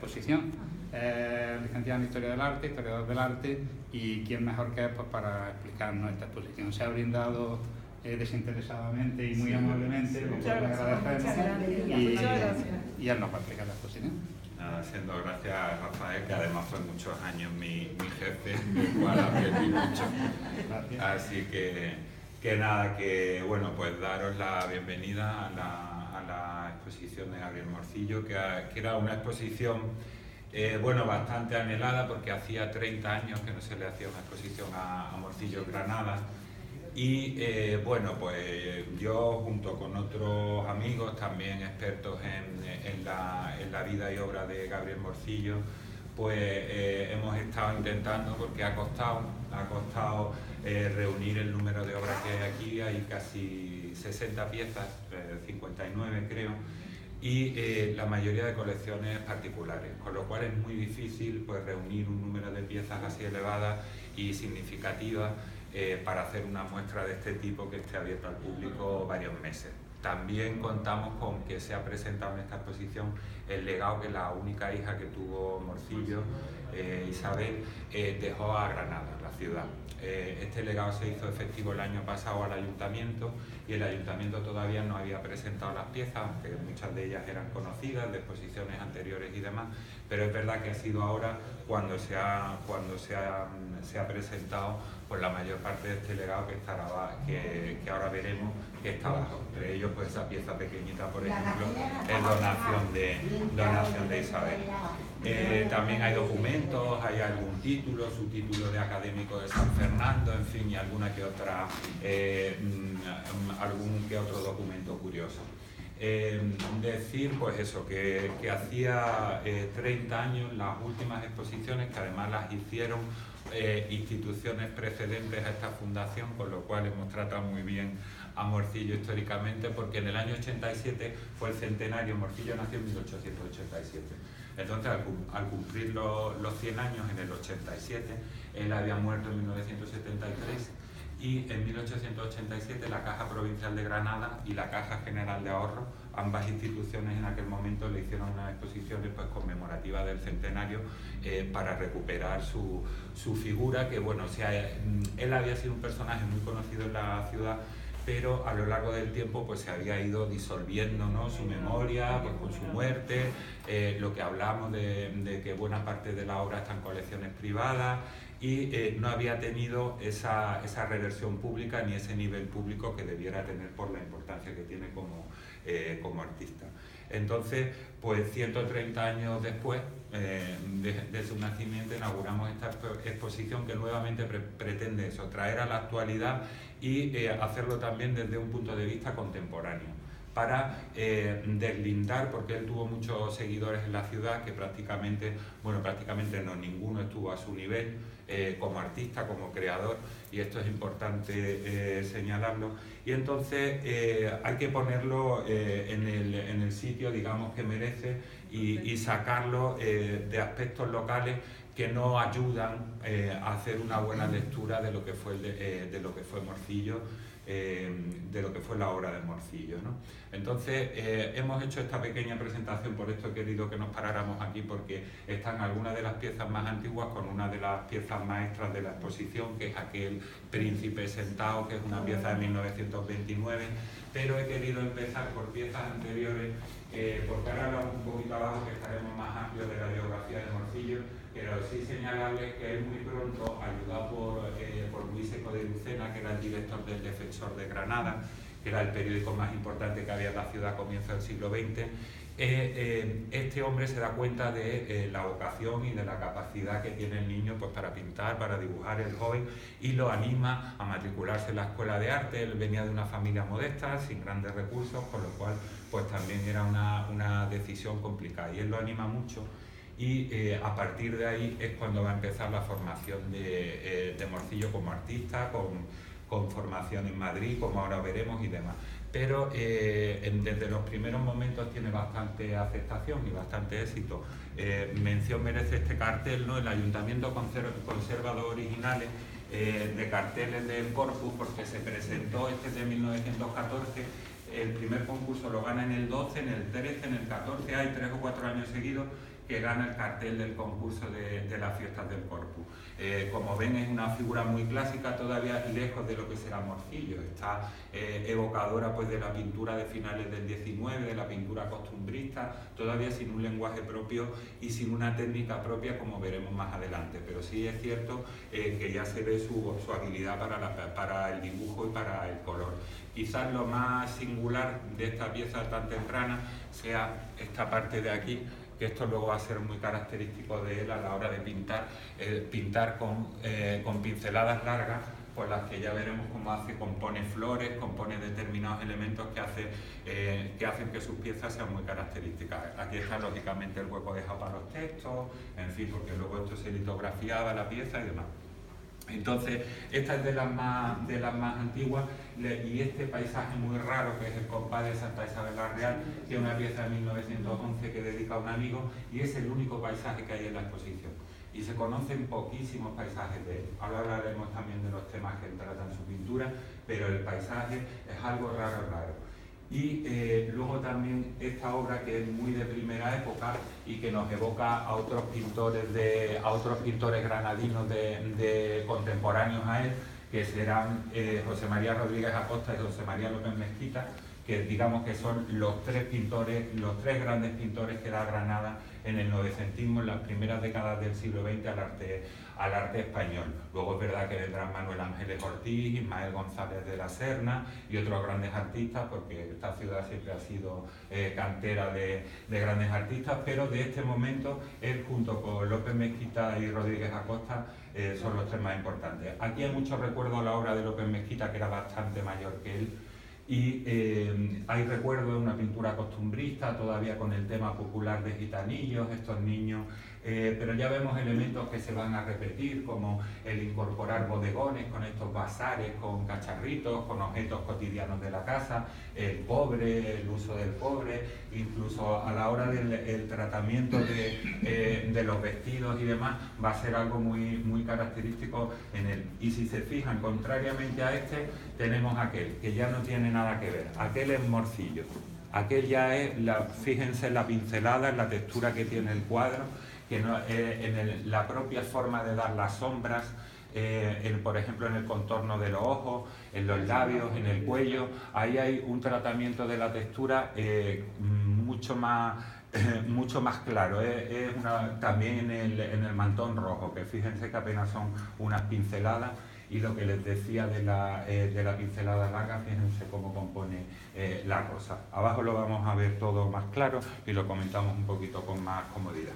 exposición. Licenciado en Historia del Arte, historiador del arte, y quién mejor que él pues, para explicarnos esta exposición. Se ha brindado desinteresadamente y muy amablemente, lo cual le agradecemos, y él nos va a explicar la exposición. Nada, siendo gracias Rafael, que además fue muchos años mi jefe, del cual aprendí mucho. Gracias. Así que nada, que bueno, pues daros la bienvenida a la exposición de Gabriel Morcillo, que era una exposición bueno, bastante anhelada, porque hacía 30 años que no se le hacía una exposición a Morcillo en Granada. Y bueno, pues yo junto con otros amigos también expertos en la vida y obra de Gabriel Morcillo, pues hemos estado intentando, porque ha costado reunir el número de obras que hay aquí. Hay casi 60 piezas, 59 creo, y la mayoría de colecciones particulares, con lo cual es muy difícil pues reunir un número de piezas así elevadas y significativas para hacer una muestra de este tipo que esté abierta al público varios meses. También contamos con que se ha presentado en esta exposición el legado que la única hija que tuvo Morcillo, Isabel, dejó a Granada, la ciudad. Este legado se hizo efectivo el año pasado al ayuntamiento, y el ayuntamiento todavía no había presentado las piezas, aunque muchas de ellas eran conocidas de exposiciones anteriores y demás, pero es verdad que ha sido ahora cuando se ha presentado pues la mayor parte de este legado que ahora veremos, que está abajo. Entre ellos pues esa pieza pequeñita, por ejemplo, es donación de Isabel. También hay documentos, hay algún título, subtítulo de académico de San Fernando, en fin, y algún que otro documento curioso. Decir pues eso, que hacía 30 años las últimas exposiciones, que además las hicieron instituciones precedentes a esta fundación, con lo cual hemos tratado muy bien a Morcillo históricamente, porque en el año 87 fue el centenario. Morcillo nació en 1887. Entonces, al cumplir los 100 años en el 87, él había muerto en 1973, y en 1887 la Caja Provincial de Granada y la Caja General de Ahorros, ambas instituciones en aquel momento, le hicieron unas exposiciones pues, conmemorativas del centenario para recuperar su figura, que bueno, él había sido un personaje muy conocido en la ciudad, pero a lo largo del tiempo pues se había ido disolviendo, ¿no?, su memoria pues, con su muerte, lo que hablamos de que buena parte de la obra está en colecciones privadas, y no había tenido esa reversión pública ni ese nivel público que debiera tener por la importancia que tiene como artista. Entonces, pues 130 años después de su nacimiento, inauguramos esta exposición que nuevamente pretende eso, traer a la actualidad y hacerlo también desde un punto de vista contemporáneo, para deslindar, porque él tuvo muchos seguidores en la ciudad que prácticamente no, ninguno estuvo a su nivel como artista, como creador, y esto es importante señalarlo, y entonces hay que ponerlo en el sitio, digamos, que merece, y sacarlo de aspectos locales que no ayudan a hacer una buena lectura de lo que fue Morcillo, de lo que fue la obra de Morcillo, ¿no? Entonces hemos hecho esta pequeña presentación, por esto he querido que nos paráramos aquí, porque están algunas de las piezas más antiguas con una de las piezas maestras de la exposición, que es aquel príncipe sentado, que es una pieza de 1929, pero he querido empezar por piezas anteriores, porque ahora hablamos un poquito abajo, que estaremos más amplios de la biografía de Morcillo, pero sí señalarles que él muy pronto, ayudado por Luis Eco de Lucena, que era el director del Defensor de Granada, que era el periódico más importante que había en la ciudad a comienzos del siglo XX, este hombre se da cuenta de la vocación y de la capacidad que tiene el niño pues, para pintar, para dibujar, el joven, y lo anima a matricularse en la escuela de arte. Él venía de una familia modesta, sin grandes recursos, con lo cual pues, también era una decisión complicada, y él lo anima mucho. Y a partir de ahí es cuando va a empezar la formación de Morcillo como artista, con formación en Madrid, como ahora veremos, y demás. Pero desde los primeros momentos tiene bastante aceptación y bastante éxito. Mención merece este cartel, ¿no? El Ayuntamiento conserva dos originales de carteles del Corpus, porque se presentó de 1914. El primer concurso lo gana en el 12, en el 13, en el 14, hay 3 o 4 años seguidos, que gana el cartel del concurso de las fiestas del Corpus. Como ven, es una figura muy clásica, todavía lejos de lo que será Morcillo. Está evocadora pues, de la pintura de finales del 19, de la pintura costumbrista, todavía sin un lenguaje propio y sin una técnica propia, como veremos más adelante. Pero sí es cierto que ya se ve su habilidad para el dibujo y para el color. Quizás lo más singular de esta pieza tan temprana sea esta parte de aquí, que esto luego va a ser muy característico de él a la hora de pintar, pintar con pinceladas largas, por las que ya veremos cómo compone flores, compone determinados elementos que hacen que sus piezas sean muy características. Aquí está lógicamente el hueco dejado para los textos, en fin, porque luego esto se litografiaba la pieza y demás. Entonces, esta es de las más antiguas, y este paisaje muy raro, que es el compás de Santa Isabel la Real, que es una pieza de 1911 que dedica a un amigo, y es el único paisaje que hay en la exposición. Y se conocen poquísimos paisajes de él. Ahora hablaremos también de los temas que él trata en su pintura, pero el paisaje es algo raro. Y luego también esta obra, que es muy de primera época y que nos evoca a otros pintores granadinos contemporáneos a él, que serán José María Rodríguez Acosta y José María López Mezquita, que digamos que son los tres grandes pintores que da Granada en el novecentismo, en las primeras décadas del siglo XX al arte español. Luego es verdad que vendrán Manuel Ángeles Ortiz, Ismael González de la Serna y otros grandes artistas, porque esta ciudad siempre ha sido cantera de grandes artistas, pero de este momento él, junto con López Mezquita y Rodríguez Acosta, son los tres más importantes. Aquí hay mucho recuerdo a la obra de López Mezquita, que era bastante mayor que él, y hay recuerdo de una pintura costumbrista, todavía con el tema popular de gitanillos, estos niños, pero ya vemos elementos que se van a repetir, como el incorporar bodegones con estos bazares, con cacharritos, con objetos cotidianos de la casa, el pobre, el uso del pobre, incluso a la hora del tratamiento de los vestidos y demás, va a ser algo muy característico en él. Y si se fijan, contrariamente a este, tenemos aquel, que ya no tiene nada que ver. Aquel es Morcillo. Aquel ya es, fíjense en la pincelada, en la textura que tiene el cuadro, que no, la propia forma de dar las sombras, por ejemplo en el contorno de los ojos, en los labios, en el cuello. Ahí hay un tratamiento de la textura mucho más claro. También en el mantón rojo, que fíjense que apenas son unas pinceladas. Y lo que les decía de la pincelada larga, fíjense cómo compone la rosa. Abajo lo vamos a ver todo más claro y lo comentamos un poquito con más comodidad.